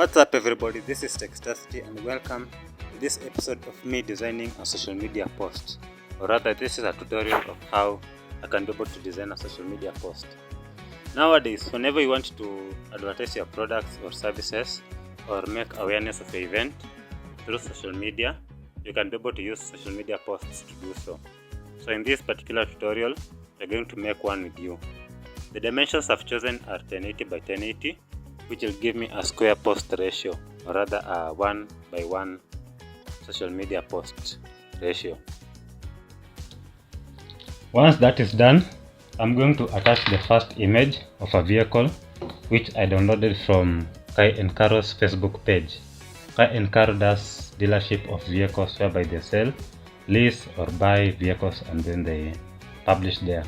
What's up everybody, this is Textasity and welcome to this episode of me designing a social media post. Or rather, this is a tutorial of how I can be able to design a social media post. Nowadays, whenever you want to advertise your products or services or make awareness of your event through social media, you can be able to use social media posts to do so. So in this particular tutorial, we're going to make one with you. The dimensions I've chosen are 1080 by 1080, which will give me a square post ratio, or rather a 1:1 social media post ratio. Once that is done, I'm going to attach the first image of a vehicle which I downloaded from Kai & Karo's Facebook page. Kai & Karo does dealership of vehicles whereby they sell, lease or buy vehicles and then they publish there.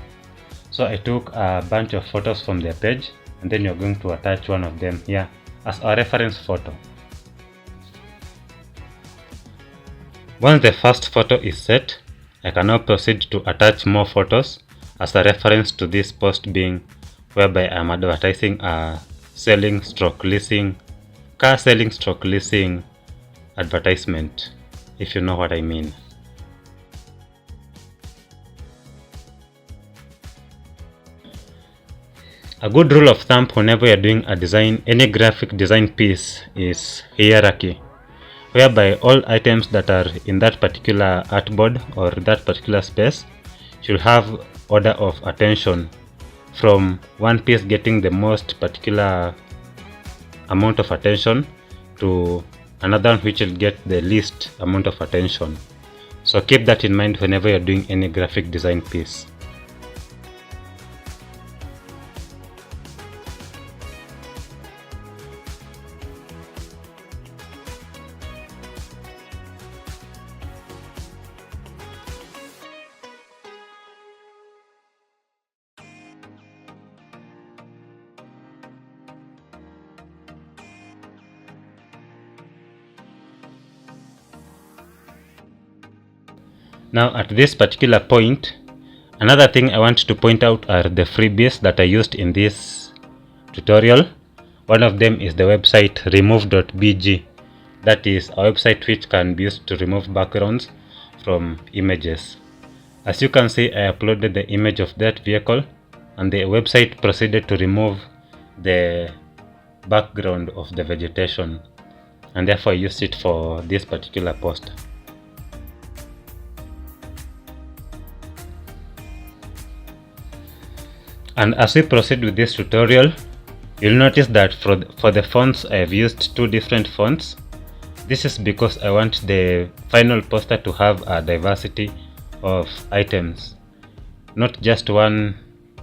So I took a bunch of photos from their page, and then you're going to attach one of them here as a reference photo. Once the first photo is set, I can now proceed to attach more photos as a reference to this post being whereby I'm advertising a car selling stroke leasing advertisement, if you know what I mean. A good rule of thumb whenever you're doing a design, any graphic design piece, is hierarchy, whereby all items that are in that particular artboard or that particular space should have order of attention, from one piece getting the most particular amount of attention to another which will get the least amount of attention. So keep that in mind whenever you're doing any graphic design piece. Now at this particular point, another thing I want to point out are the freebies that I used in this tutorial. One of them is the website remove.bg. That is a website which can be used to remove backgrounds from images. As you can see, I uploaded the image of that vehicle and the website proceeded to remove the background of the vegetation, and therefore I used it for this particular post. And as we proceed with this tutorial, you'll notice that for the fonts I have used two different fonts. This is because I want the final poster to have a diversity of items, not just one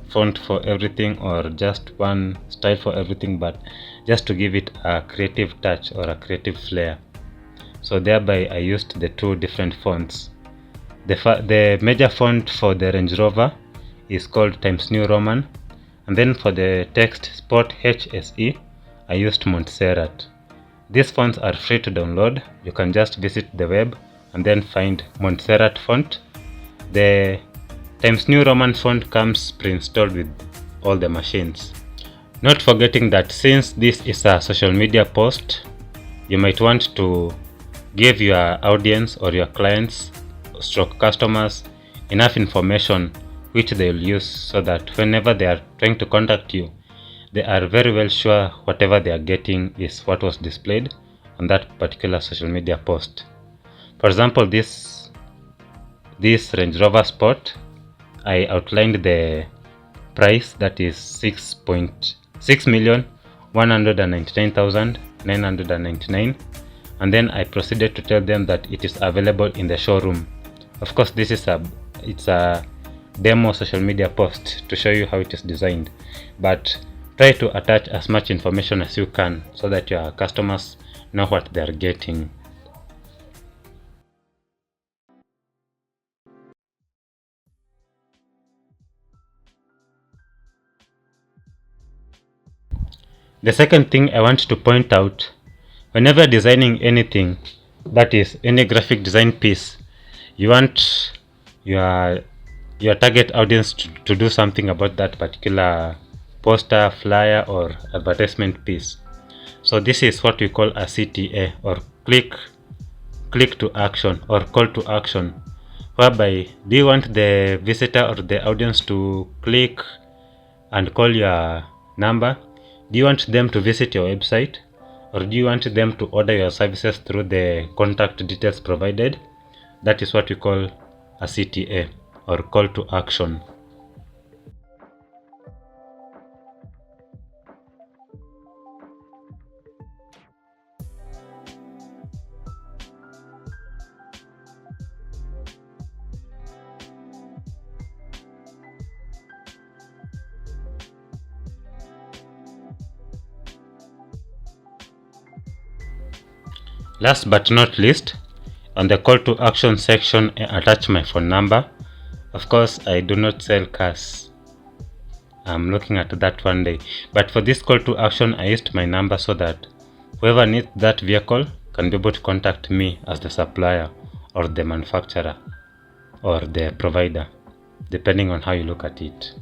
font for everything or just one style for everything, but just to give it a creative touch or a creative flair. So thereby I used the two different fonts. The major font for the Range Rover is called Times New Roman, and then for the text Sport HSE I used Montserrat. These fonts are free to download. You can just visit the web and then find Montserrat font. The Times New Roman font comes pre-installed with all the machines. Not forgetting that since this is a social media post, you might want to give your audience or your clients stroke customers enough information which they will use so that whenever they are trying to contact you, they are very well sure whatever they are getting is what was displayed on that particular social media post. For example, this Range Rover Sport, I outlined the price, that is 6,199,999, and then I proceeded to tell them that it is available in the showroom. Of course, this is it's a demo social media post to show you how it is designed, but try to attach as much information as you can so that your customers know what they are getting. The second thing I want to point out, whenever designing anything, that is any graphic design piece, you want your target audience to do something about that particular poster, flyer or advertisement piece. So this is what we call a CTA, or click to action, or call to action, whereby do you want the visitor or the audience to click and call your number? Do you want them to visit your website, or do you want them to order your services through the contact details provided? That is what we call a CTA, or call to action. Last but not least, on the call to action section, I attach my phone number. Of course, I do not sell cars. I'm looking at that one day. But for this call to action, I used my number so that whoever needs that vehicle can be able to contact me as the supplier, or the manufacturer, or the provider, depending on how you look at it.